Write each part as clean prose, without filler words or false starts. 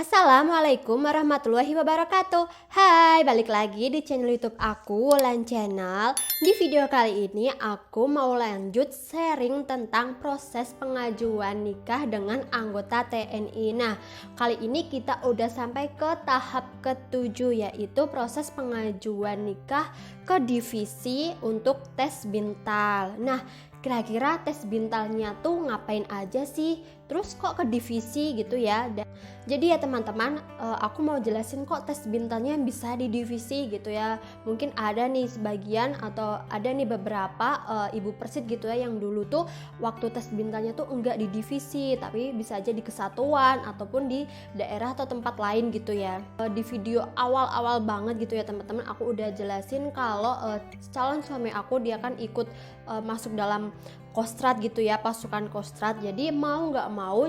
Assalamualaikum warahmatullahi wabarakatuh. Hai, balik lagi di channel YouTube aku, Wulan Channel. Di video kali ini aku mau lanjut sharing tentang proses pengajuan nikah dengan anggota TNI. Nah, kali ini kita udah sampai ke tahap ketujuh, yaitu proses pengajuan nikah ke divisi untuk tes bintal. Nah, kira-kira tes bintalnya tuh ngapain aja sih? Terus kok ke divisi gitu ya? Jadi ya teman-teman, aku mau jelasin kok tes bintalnya bisa di divisi gitu ya. Mungkin ada nih sebagian atau ada nih beberapa ibu persit gitu ya yang dulu tuh waktu tes bintalnya tuh enggak di divisi, tapi bisa aja di kesatuan ataupun di daerah atau tempat lain gitu ya. Di video awal-awal banget gitu ya teman-teman, aku udah jelasin kalau calon suami aku dia kan ikut masuk dalam Kostrad gitu ya, pasukan Kostrad. Jadi mau nggak mau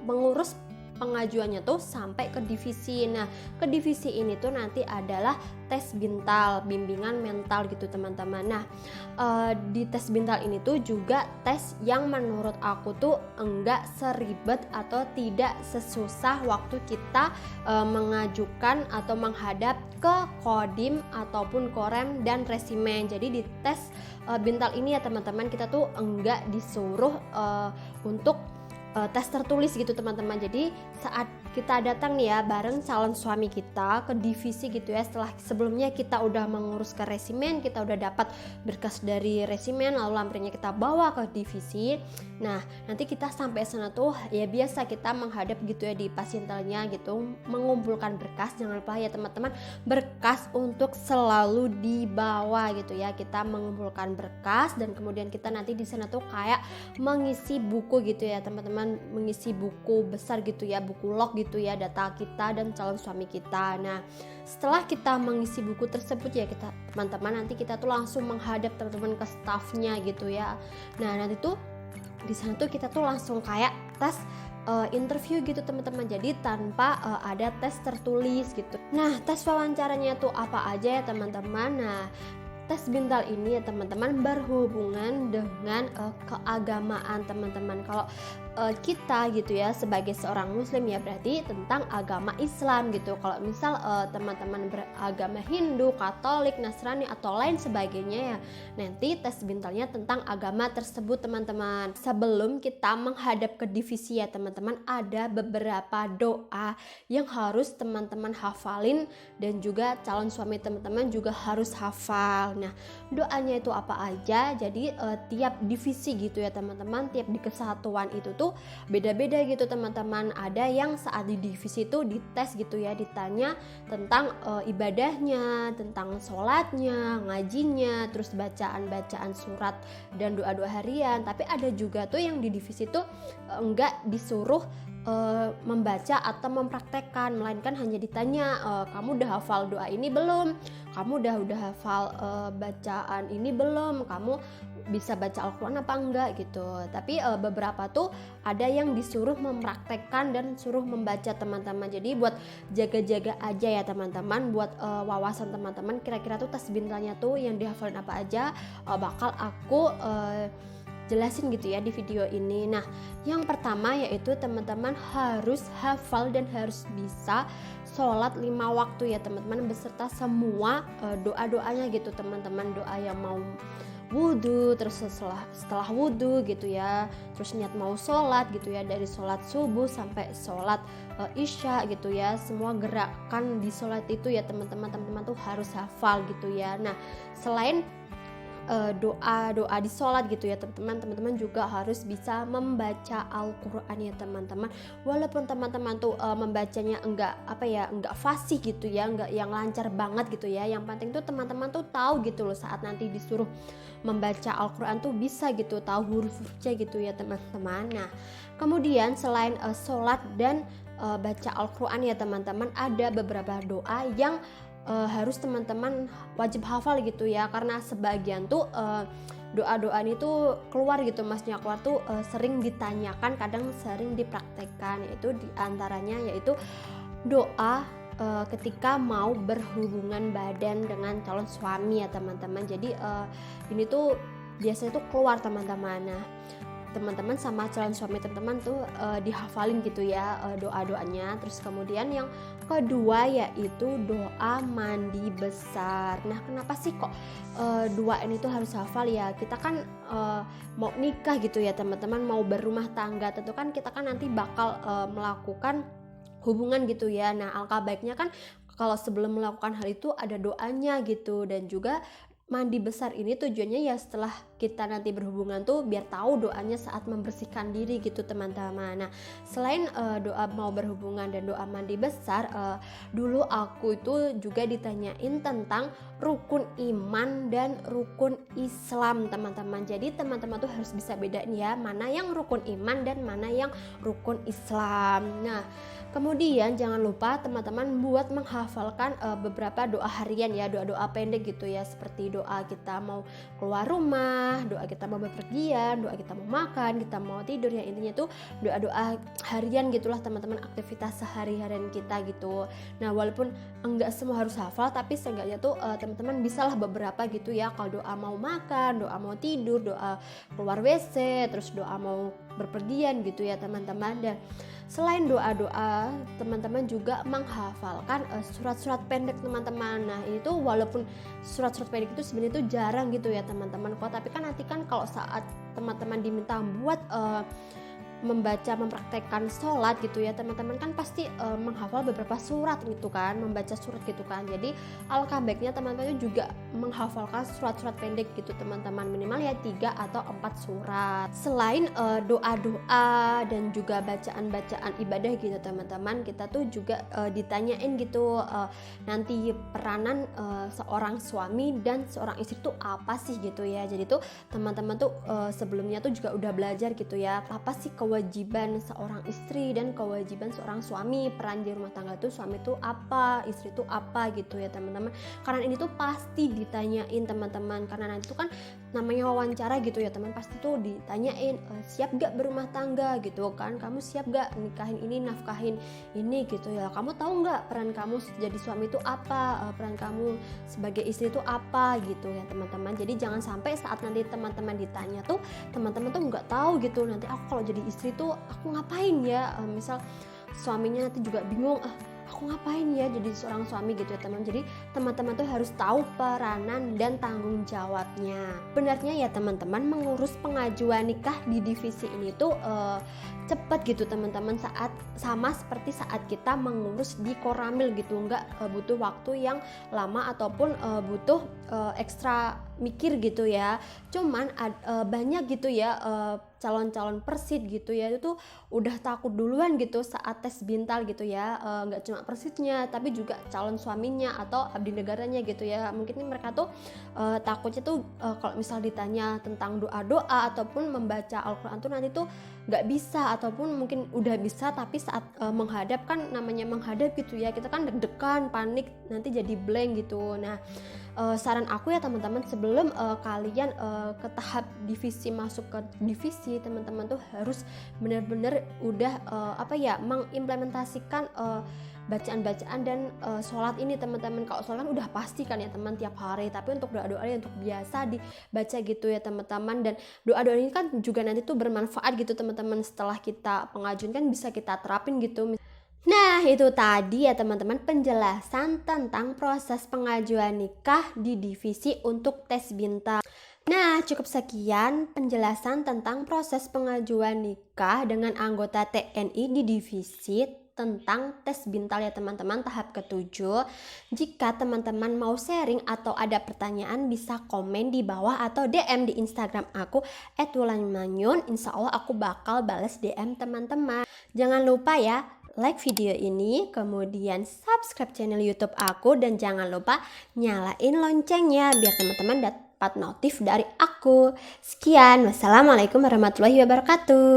pengurus pengajuannya tuh sampai ke divisi. Nah, ke divisi ini tuh nanti adalah tes bintal, bimbingan mental gitu teman-teman. Nah, di tes bintal ini tuh juga tes yang menurut aku tuh enggak seribet atau tidak sesusah waktu kita mengajukan atau menghadap ke Kodim ataupun Korem dan Resimen. Jadi di tes bintal ini ya teman-teman, kita tuh enggak disuruh untuk tes tertulis gitu teman-teman. Jadi saat kita datang nih ya bareng calon suami kita ke divisi gitu ya, setelah sebelumnya kita udah mengurus ke resimen, kita udah dapat berkas dari resimen, lalu lampirannya kita bawa ke divisi. Nah, nanti kita sampai sana tuh ya biasa kita menghadap gitu ya di pasientelnya gitu, mengumpulkan berkas. Jangan lupa ya teman-teman, berkas untuk selalu dibawa gitu ya. Kita mengumpulkan berkas dan kemudian kita nanti di sana tuh kayak mengisi buku gitu ya teman-teman, mengisi buku besar gitu ya, buku log gitu ya, data kita dan calon suami kita. Nah, setelah kita mengisi buku tersebut ya kita teman-teman, nanti kita tuh langsung menghadap teman-teman ke staffnya gitu ya. Nah, nanti tuh di sana tuh kita tuh langsung kayak tes interview gitu teman-teman, jadi tanpa ada tes tertulis gitu. Nah, tes wawancaranya tuh apa aja ya teman-teman? Nah, tes bintal ini ya teman-teman berhubungan dengan keagamaan teman-teman. Kalau kita gitu ya sebagai seorang muslim ya berarti tentang agama Islam gitu. Kalau misal teman-teman beragama Hindu, Katolik, Nasrani atau lain sebagainya ya, nanti tes bintalnya tentang agama tersebut teman-teman. Sebelum kita menghadap ke divisi ya teman-teman, ada beberapa doa yang harus teman-teman hafalin dan juga calon suami teman-teman juga harus hafal. Nah, doanya itu apa aja? Jadi tiap divisi gitu ya teman-teman, tiap di kesatuan itu tuh beda-beda gitu teman-teman. Ada yang saat di divisi itu dites gitu ya, ditanya tentang ibadahnya, tentang sholatnya, ngajinya, terus bacaan-bacaan surat dan doa-doa harian. Tapi ada juga tuh yang di divisi itu enggak disuruh membaca atau mempraktekkan, melainkan hanya ditanya kamu udah hafal doa ini belum, kamu udah hafal bacaan ini belum, kamu bisa baca Al-Quran apa enggak gitu. Tapi beberapa tuh ada yang disuruh mempraktekkan dan suruh membaca teman-teman. Jadi buat jaga-jaga aja ya teman-teman, buat wawasan teman-teman, kira-kira tuh tes bintalnya tuh yang dihafalin apa aja bakal aku jelasin gitu ya di video ini. Nah, yang pertama yaitu teman-teman harus hafal dan harus bisa sholat 5 waktu ya teman-teman, beserta semua doa-doanya gitu teman-teman. Doa yang mau wudhu, terus setelah wudhu gitu ya, terus niat mau sholat gitu ya, dari sholat subuh sampai sholat isya gitu ya, semua gerakan di sholat itu ya teman-teman tuh harus hafal gitu ya. Nah, selain doa di sholat gitu ya teman-teman juga harus bisa membaca Al-Quran ya teman-teman. Walaupun teman-teman tuh membacanya enggak fasih gitu ya, enggak yang lancar banget gitu ya, yang penting tuh teman-teman tuh tahu gitu loh saat nanti disuruh membaca Al-Quran tuh bisa gitu, tahu huruf-hurufnya gitu ya teman-teman. Nah, kemudian selain sholat dan baca Al-Quran ya teman-teman, ada beberapa doa yang harus teman-teman wajib hafal gitu ya, karena sebagian tuh doa-doa ini tuh keluar gitu masnya, keluar tuh sering ditanyakan, kadang sering dipraktekkan, yaitu diantaranya yaitu doa ketika mau berhubungan badan dengan calon suami ya teman-teman. Jadi ini tuh biasanya tuh keluar teman-teman. Nah, teman-teman sama calon suami teman-teman tuh dihafalin gitu ya doa-doanya. Terus kemudian yang kedua yaitu doa mandi besar. Nah, kenapa sih kok dua ini tuh harus hafal ya? Kita kan mau nikah gitu ya teman-teman, mau berumah tangga, tentu kan kita kan nanti bakal melakukan hubungan gitu ya. Nah, alangkah baiknya kan kalau sebelum melakukan hal itu ada doanya gitu. Dan juga mandi besar ini tujuannya ya setelah kita nanti berhubungan tuh biar tahu doanya saat membersihkan diri gitu teman-teman. Nah, selain doa mau berhubungan dan doa mandi besar, dulu aku itu juga ditanyain tentang rukun iman dan rukun Islam teman-teman. Jadi teman-teman tuh harus bisa bedain ya, mana yang rukun iman dan mana yang rukun Islam. Nah, kemudian jangan lupa teman-teman buat menghafalkan beberapa doa harian ya, doa-doa pendek gitu ya, seperti doa kita mau keluar rumah, doa kita mau bepergian, doa kita mau makan, kita mau tidur, ya intinya tuh doa-doa harian gitulah teman-teman, aktivitas sehari-harian kita gitu. Nah, walaupun enggak semua harus hafal, tapi seenggaknya tuh teman-teman bisalah beberapa gitu ya. Kalau doa mau makan, doa mau tidur, doa keluar WC, terus doa mau berpergian gitu ya teman-teman. Dan selain doa-doa, teman-teman juga menghafalkan surat-surat pendek teman-teman. Nah, itu walaupun surat-surat pendek itu sebenarnya itu jarang gitu ya teman-teman kok, tapi kan nanti kan kalau saat teman-teman diminta buat membaca, mempraktekkan sholat gitu ya teman-teman, kan pasti menghafal beberapa surat gitu kan, membaca surat gitu kan. Jadi alangkah baiknya teman-teman juga menghafalkan surat-surat pendek gitu teman-teman, minimal ya 3 atau 4 surat. Selain doa-doa dan juga bacaan-bacaan ibadah gitu teman-teman, kita tuh juga ditanyain gitu nanti peranan seorang suami dan seorang istri tuh apa sih gitu ya. Jadi tuh teman-teman tuh sebelumnya tuh juga udah belajar gitu ya, apa sih kewajiban seorang istri dan kewajiban seorang suami. Peran di rumah tangga tuh suami tuh apa, istri tuh apa gitu ya teman-teman. Karena ini tuh pasti ditanyain teman-teman, karena nanti tuh kan namanya wawancara gitu ya teman, pasti tuh ditanyain siap gak berumah tangga gitu kan, kamu siap gak nikahin ini, nafkahin ini gitu ya, kamu tahu gak peran kamu jadi suami itu apa, peran kamu sebagai istri itu apa gitu ya teman-teman. Jadi jangan sampai saat nanti teman-teman ditanya tuh teman-teman tuh nggak tahu gitu, nanti aku kalau jadi istri tuh aku ngapain ya, misal suaminya nanti juga bingung, aku ngapain ya jadi seorang suami gitu ya teman. Jadi teman-teman tuh harus tahu peranan dan tanggung jawabnya. Benarnya ya teman-teman, mengurus pengajuan nikah di divisi ini tuh cepet gitu teman-teman, saat sama seperti saat kita mengurus di Koramil gitu, nggak butuh waktu yang lama ataupun butuh ekstra mikir gitu ya. Cuman banyak gitu ya calon-calon persid gitu ya, itu tuh udah takut duluan gitu saat tes bintal gitu ya, nggak cuma persidnya tapi juga calon suaminya atau abdi negaranya gitu ya. Mungkin mereka tuh takutnya tuh kalau misal ditanya tentang doa-doa ataupun membaca Al-Quran tuh nanti tuh nggak bisa, ataupun mungkin udah bisa tapi saat menghadap, kan namanya menghadap gitu ya, kita kan deg-degan, panik, nanti jadi blank gitu. Nah, saran aku ya teman-teman, sebelum kalian ke tahap divisi, masuk ke divisi, teman-teman tuh harus benar-benar udah mengimplementasikan bacaan-bacaan dan sholat ini teman-teman. Kalau sholat kan udah pasti kan ya teman tiap hari, tapi untuk doa-doa untuk biasa dibaca gitu ya teman-teman. Dan doa-doa ini kan juga nanti tuh bermanfaat gitu teman-teman, setelah kita pengajuan kan bisa kita terapin gitu. Nah, itu tadi ya teman-teman penjelasan tentang proses pengajuan nikah di divisi untuk tes bintal. Nah, cukup sekian penjelasan tentang proses pengajuan nikah dengan anggota TNI di divisi tentang tes bintal ya teman-teman, tahap ke-7. Jika teman-teman mau sharing atau ada pertanyaan, bisa komen di bawah atau DM di Instagram aku @wulanmanyun. Insya Allah aku bakal balas DM teman-teman. Jangan lupa ya, like video ini, kemudian subscribe channel YouTube aku, dan jangan lupa nyalain loncengnya biar teman-teman dapat notif dari aku. Sekian, wassalamualaikum warahmatullahi wabarakatuh.